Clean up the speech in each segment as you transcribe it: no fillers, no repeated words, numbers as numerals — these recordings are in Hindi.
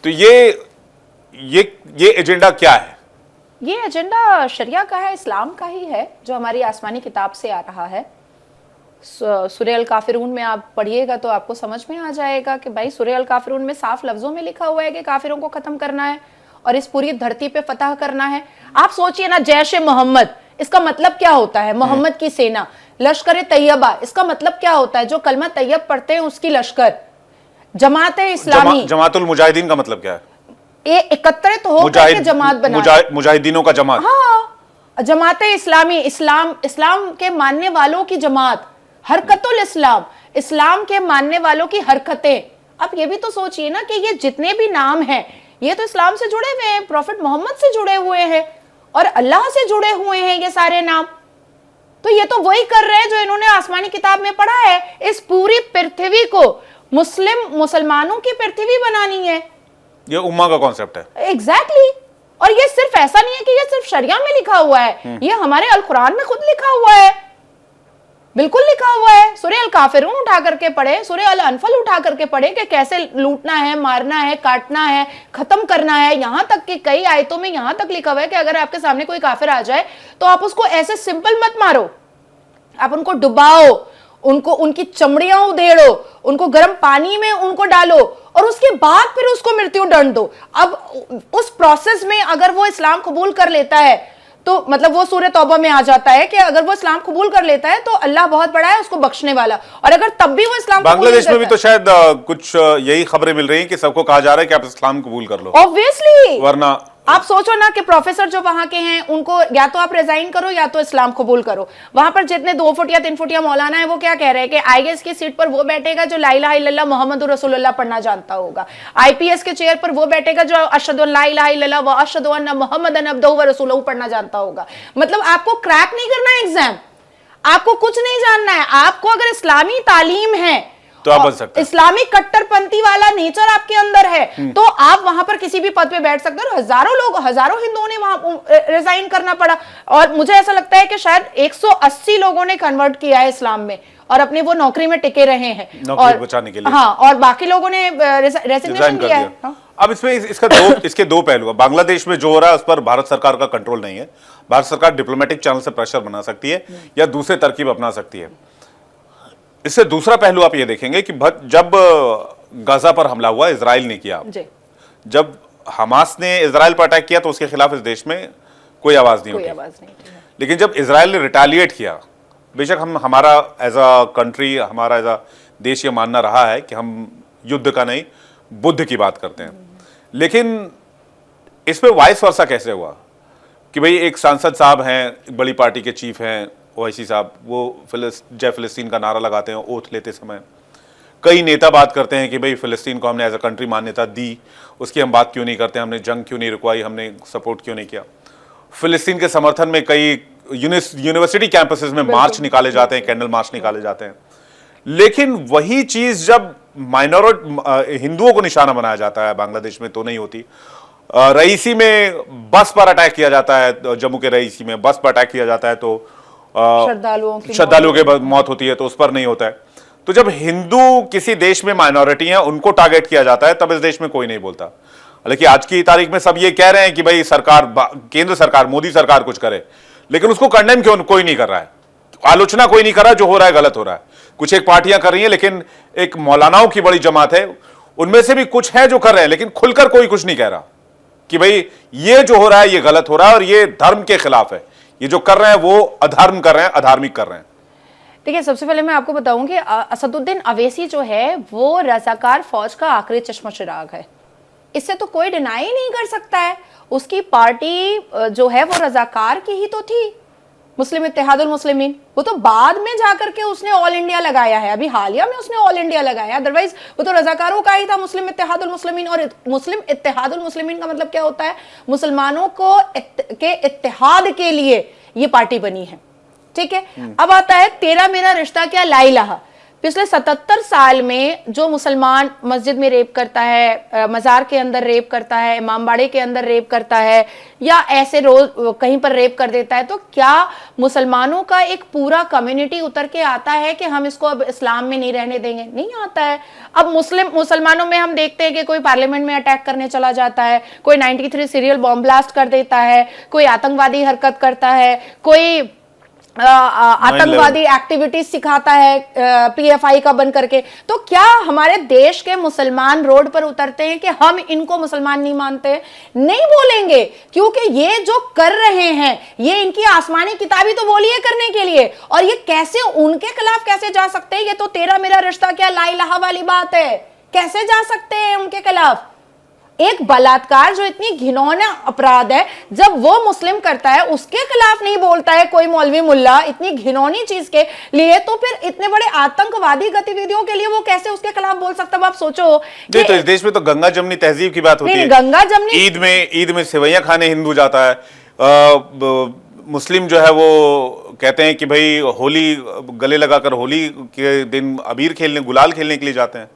तो ये एजेंडा क्या है? ये एजेंडा शरिया का है, इस्लाम का ही है, जो हमारी आसमानी किताब से आ रहा है। सूरह अल काफिरून में आप पढ़िएगा तो आपको समझ में आ जाएगा कि भाई सूरह अल काफिरून में साफ लफ्जों में लिखा हुआ है कि काफिरों को खत्म करना है और इस पूरी धरती पे फतह करना है। आप सोचिए ना, जैश ए मोहम्मद, इसका मतलब क्या होता है? मोहम्मद की सेना। लश्कर तैयबा, इसका मतलब क्या होता है? जो कलमा तैयब पढ़ते हैं उसकी लश्कर। जमात इस्लामी, जमातुल मुजाहिदीन का मतलब क्या है? ये एकत्रित होकर के जमात बना, मुजाहिदीनों का जमात। हाँ, जमात इस्लामी, इस्लाम के मानने वालों की जमात, हरकतुल इस्लाम, इस्लाम के मानने वालों की हरकतें। अब ये भी तो सोचिए ना कि ये जितने भी नाम हैं ये तो इस्लाम से जुड़े हुए हैं, प्रॉफिट मोहम्मद से जुड़े हुए हैं और अल्लाह से जुड़े हुए हैं ये सारे नाम। तो ये तो वही कर रहे हैं जो इन्होंने आसमानी किताब में पढ़ा है। इस पूरी पृथ्वी को मुसलमानों की पृथ्वी बनानी है। ये उम्मा का कॉन्सेप्ट है। एग्जैक्टली। और ये सिर्फ ऐसा नहीं है कि ये सिर्फ शरिया में लिखा हुआ है, ये हमारे अल कुरान में खुद लिखा हुआ है, बिल्कुल लिखा हुआ है। सूरह अल काफिरून उठा करके पढ़े, सूरह अल अनफल उठा करके पढ़े कि कैसे लूटना है, मारना है, काटना है, खत्म करना है। यहां तक कि कई आयतों में यहां तक लिखा हुआ है कि अगर आपके सामने कोई काफिर आ जाए तो आप उसको ऐसे सिंपल मत मारो, आप उनको डुबाओ, उनको उनकी चमड़ियां उधेड़ो, उनको गर्म पानी में उनको डालो और उसके बाद फिर उसको मृत्यु दंड दो। अब उस प्रोसेस में अगर वो इस्लाम कबूल कर लेता है तो मतलब वो सूरह तौबा में आ जाता है कि अगर वो इस्लाम कबूल कर लेता है तो अल्लाह बहुत बड़ा है, उसको बख्शने वाला। और अगर तब भी वो इस्लाम बांग्लादेश में भी तो शायद कुछ यही खबरें मिल रही हैं कि सबको कहा जा रहा है कि आप इस्लाम कबूल कर लो, ऑब्वियसली। वरना आप सोचो ना कि प्रोफेसर जो वहां के हैं उनको या तो आप रिजाइन करो या तो इस्लाम कबूल करो। वहां पर जितने 2 फुट या 3 फुट या मौलाना है वो क्या कह रहे हैं कि आईएएस की सीट पर वो बैठेगा जो ला इलाहा इल्लल्लाह मुहम्मदुर रसूलुल्लाह पढ़ना जानता होगा, आईपीएस के चेयर पर वो बैठेगा जो अशहदु अल्ला इलाहा इल्लल्लाह व अशहदु अन्ना मुहम्मदन अब्दुहु व रसूलुहु पढ़ना जानता होगा। मतलब आपको क्रैक नहीं करना है एग्जाम, आपको कुछ नहीं जानना है। आपको अगर इस्लामी तालीम है तो आप बन सकते हैं, इस्लामिक कट्टरपंथी वाला नेचर आपके अंदर है तो आप वहां पर किसी भी पद पे बैठ सकते हो। हजारों हिंदुओं ने वहां रिजाइन करना पड़ा और मुझे ऐसा लगता है कि शायद 180 लोगों ने कन्वर्ट किया है इस्लाम में और अपने वो नौकरी में टिके रहे हैं नौकरी बचाने के लिए। हाँ, और बाकी लोगों ने रेजिग्नेशन किया है। हाँ? अब इसमें इसके दो पहलू है। बांग्लादेश में जो हो रहा है उस पर भारत सरकार का कंट्रोल नहीं है। भारत सरकार डिप्लोमेटिक चैनल से प्रेशर बना सकती है या दूसरे तरकीब अपना सकती है। इससे दूसरा पहलू आप ये देखेंगे कि जब गाजा पर हमला हुआ, इजराइल ने किया, जब हमास ने इजराइल पर अटैक किया तो उसके खिलाफ इस देश में कोई आवाज नहीं उठी। लेकिन जब इजराइल ने रिटेलिएट किया, बेशक हमारा एज अ कंट्री, हमारा एज अ देश ये मानना रहा है कि हम युद्ध का नहीं बुद्ध की बात करते हैं, लेकिन इस पे वाइस वर्सा कैसे हुआ कि भाई एक सांसद साहब हैं, बड़ी पार्टी के चीफ हैं ओवैसी साहब, वो जय फिलिस्तीन का नारा लगाते हैं ओथ लेते समय। कई नेता बात करते हैं कि भाई फिलिस्तीन को हमने एज अ कंट्री मान्यता दी, उसकी हम बात क्यों नहीं करते, हमने जंग क्यों नहीं रुकवाई, हमने सपोर्ट क्यों नहीं किया। फिलिस्तीन के समर्थन में कई यूनिवर्सिटी कैंपसेस में मार्च निकाले जाते हैं, कैंडल मार्च निकाले जाते हैं। लेकिन वही चीज जब माइनॉरिटी हिंदुओं को निशाना बनाया जाता है बांग्लादेश में तो नहीं होती। रईसी में बस पर अटैक किया जाता है, जम्मू के रईसी में बस पर अटैक किया जाता है तो श्रद्धालुओं की मौत होती है, तो उस पर नहीं होता है। तो जब हिंदू किसी देश में माइनॉरिटी है उनको टारगेट किया जाता है तब इस देश में कोई नहीं बोलता। हालांकि आज की तारीख में सब ये कह रहे हैं कि भाई सरकार, केंद्र सरकार, मोदी सरकार कुछ करे, लेकिन उसको कंडेम क्यों कोई नहीं कर रहा है, आलोचना कोई नहीं कर रहा। जो हो रहा है गलत हो रहा है। कुछ एक पार्टियां कर रही हैं, लेकिन एक मौलानाओं की बड़ी जमात है, उनमें से भी कुछ है जो कर रहे हैं, लेकिन खुलकर कोई कुछ नहीं कह रहा कि भाई ये जो हो रहा है ये गलत हो रहा है और ये धर्म के खिलाफ है, ये जो कर रहे हैं वो अधर्म कर रहे हैं, अधार्मिक कर रहे हैं। देखिए, सबसे पहले मैं आपको बताऊं कि असदुद्दीन अवैसी जो है वो रजाकार फौज का आखिरी चश्मा चिराग है। इससे तो कोई डिनाई नहीं कर सकता है। उसकी पार्टी जो है वो रजाकार की ही तो थी, मुस्लिम इत्तेहादुल मुस्लिमीन। वो तो बाद में जाकर के उसने ऑल इंडिया लगाया है, अभी हालिया में उसने ऑल इंडिया लगाया, अदरवाइज वो तो रजाकारों का ही था, मुस्लिम इत्तेहादुल मुस्लिमीन। और मुस्लिम इत्तेहादुल मुस्लिमीन का मतलब क्या होता है? मुसलमानों को के इत्तेहाद के लिए ये पार्टी बनी है। ठीक है। अब आता है तेरा मेरा रिश्ता क्या, ला इलाहा। पिछले 77 साल में जो मुसलमान मस्जिद में रेप करता है, मजार के अंदर रेप करता है, इमामबाड़े के अंदर रेप करता है, या ऐसे रोज कहीं पर रेप कर देता है, तो क्या मुसलमानों का एक पूरा कम्युनिटी उतर के आता है कि हम इसको अब इस्लाम में नहीं रहने देंगे? नहीं आता है। अब मुसलमानों में हम देखते हैं कि कोई पार्लियामेंट में अटैक करने चला जाता है, कोई 93 सीरियल बॉम्ब ब्लास्ट कर देता है, कोई आतंकवादी हरकत करता है, कोई आतंकवादी एक्टिविटीज सिखाता है पीएफआई का बन करके। तो क्या हमारे देश के मुसलमान रोड पर उतरते हैं कि हम इनको मुसलमान नहीं मानते? नहीं बोलेंगे, क्योंकि ये जो कर रहे हैं ये इनकी आसमानी किताबी तो बोली है करने के लिए, और ये कैसे उनके खिलाफ कैसे जा सकते हैं? ये तो तेरा मेरा रिश्ता क्या ला इलाहा वाली बात है। कैसे जा सकते हैं उनके खिलाफ? एक बलात्कार जो इतनी घिनौना अपराध है, जब वो मुस्लिम करता है उसके खिलाफ नहीं बोलता है कोई मौलवी मुल्ला इतनी घिनौनी चीज के लिए, तो फिर इतने बड़े आतंकवादी गतिविधियों के लिए वो कैसे उसके खिलाफ बोल सकता है? आप सोचो कि तो इस देश में तो गंगा जमनी तहजीब की बात होती है। गंगा जमनी ईद में सेवैयां खाने हिंदू जाता है, मुस्लिम जो है वो कहते हैं कि भाई होली गले लगाकर होली के दिन अबीर खेलने गुलाल खेलने के लिए जाते हैं।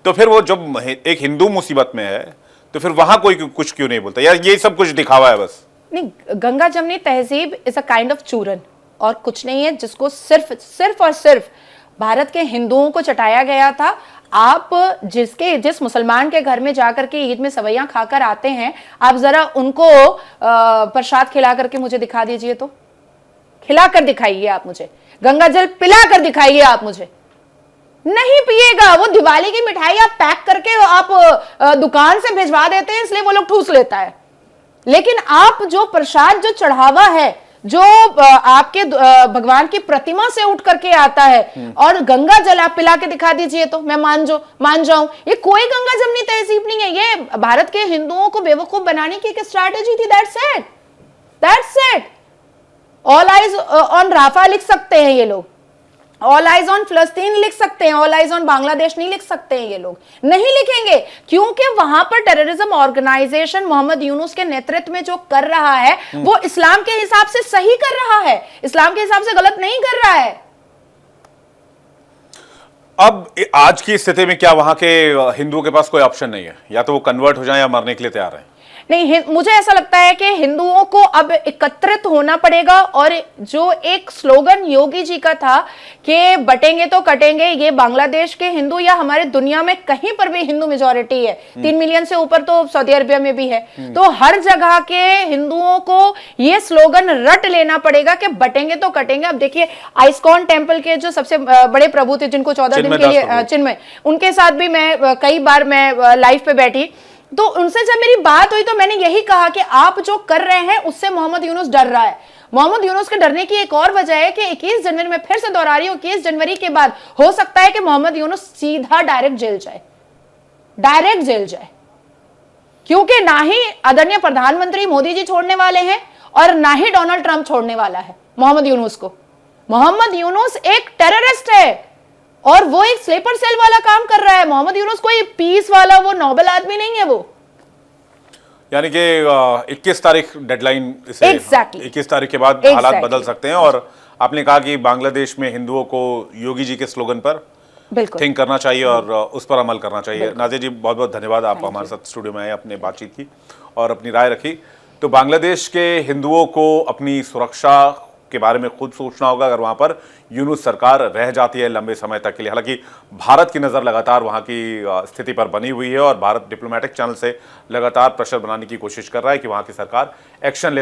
तो फिर वो जब एक हिंदू मुसीबत में है तो फिर वहां कोई कुछ क्यों नहीं बोलता? यार ये सब कुछ दिखावा है बस। नहीं, गंगा जमनी तहजीब इज अ काइंड ऑफ चूरन और कुछ नहीं है, जिसको सिर्फ और सिर्फ भारत के हिंदुओं को चटाया गया था। आप जिस मुसलमान के घर में जाकर के ईद में सवैयां खाकर आते हैं, आप जरा उनको प्रसाद खिला करके मुझे दिखा दीजिए, तो खिलाकर दिखाइए आप मुझे, गंगा जल पिलाकर दिखाइए आप मुझे। नहीं पिएगा। वो दिवाली की मिठाई आप पैक करके आप दुकान से भिजवा देते हैं, इसलिए वो लोग ठूस लेता है। लेकिन आप जो प्रसाद जो चढ़ावा है, जो आपके भगवान की प्रतिमा से उठ करके आता है, और गंगा जल आप पिला के दिखा दीजिए तो मैं मान जाऊं। ये कोई गंगा जमनी तहजीब नहीं है, ये भारत के हिंदुओं को बेवकूफ बनाने की एक स्ट्रैटेजी थी। That's it. All eyes on Rafah लिख सकते हैं ये लोग, ऑल आइज ऑन फिलिस्तीन लिख सकते हैं, ऑल आइज ऑन बांग्लादेश नहीं लिख सकते हैं ये लोग, नहीं लिखेंगे, क्योंकि वहां पर टेररिज्म ऑर्गेनाइजेशन मोहम्मद यूनुस के नेतृत्व में जो कर रहा है वो इस्लाम के हिसाब से सही कर रहा है, इस्लाम के हिसाब से गलत नहीं कर रहा है। अब आज की स्थिति में क्या वहां के हिंदुओं के पास कोई ऑप्शन नहीं है? या तो वो कन्वर्ट हो जाए या मरने के लिए तैयार है। नहीं, मुझे ऐसा लगता है कि हिंदुओं को अब एकत्रित होना पड़ेगा, और जो एक स्लोगन योगी जी का था कि बटेंगे तो कटेंगे, ये बांग्लादेश के हिंदू या हमारे दुनिया में कहीं पर भी हिंदू मेजॉरिटी है, 3 मिलियन से ऊपर तो सऊदी अरबिया में भी है, तो हर जगह के हिंदुओं को ये स्लोगन रट लेना पड़ेगा कि बटेंगे तो कटेंगे। अब देखिए आइस्कॉन टेम्पल के जो सबसे बड़े प्रभु थे, जिनको 14 दिन के लिए चिन्मय, उनके साथ भी मैं कई बार मैं लाइव पे बैठी, तो उनसे जब मेरी बात हुई तो मैंने यही कहा कि आप जो कर रहे हैं उससे मोहम्मद यूनुस डर रहा है। मोहम्मद यूनुस के डरने की एक और वजह है कि 21 जनवरी में, फिर से दोहरा रही हूं, 21 जनवरी के बाद हो सकता है कि मोहम्मद यूनुस सीधा डायरेक्ट जेल जाए, क्योंकि ना ही आदरणीय प्रधानमंत्री मोदी जी छोड़ने वाले हैं और ना ही डोनाल्ड ट्रंप छोड़ने वाला है मोहम्मद यूनुस को। मोहम्मद यूनुस एक टेररिस्ट है और वो एक स्लीपर सेल वाला काम कर रहा है। मोहम्मद यूनुस कोई पीस वाला, वो नोबेल आदमी नहीं है वो। यानी कि 21 तारीख डेडलाइन, इसे 21 तारीख के बाद हालात बदल सकते हैं। और आपने कहा कि बांग्लादेश में हिंदुओं को योगी जी के स्लोगन पर थिंक करना चाहिए और उस पर अमल करना चाहिए। नाज़िया जी, बहुत बहुत धन्यवाद, आप हमारे साथ स्टूडियो में आए, अपने बातचीत की और अपनी राय रखी। तो बांग्लादेश के हिंदुओं को अपनी सुरक्षा के बारे में खुद सोचना होगा अगर वहां पर यूनुस सरकार रह जाती है लंबे समय तक के लिए। हालांकि भारत की नज़र लगातार वहां की स्थिति पर बनी हुई है और भारत डिप्लोमेटिक चैनल से लगातार प्रेशर बनाने की कोशिश कर रहा है कि वहां की सरकार एक्शन ले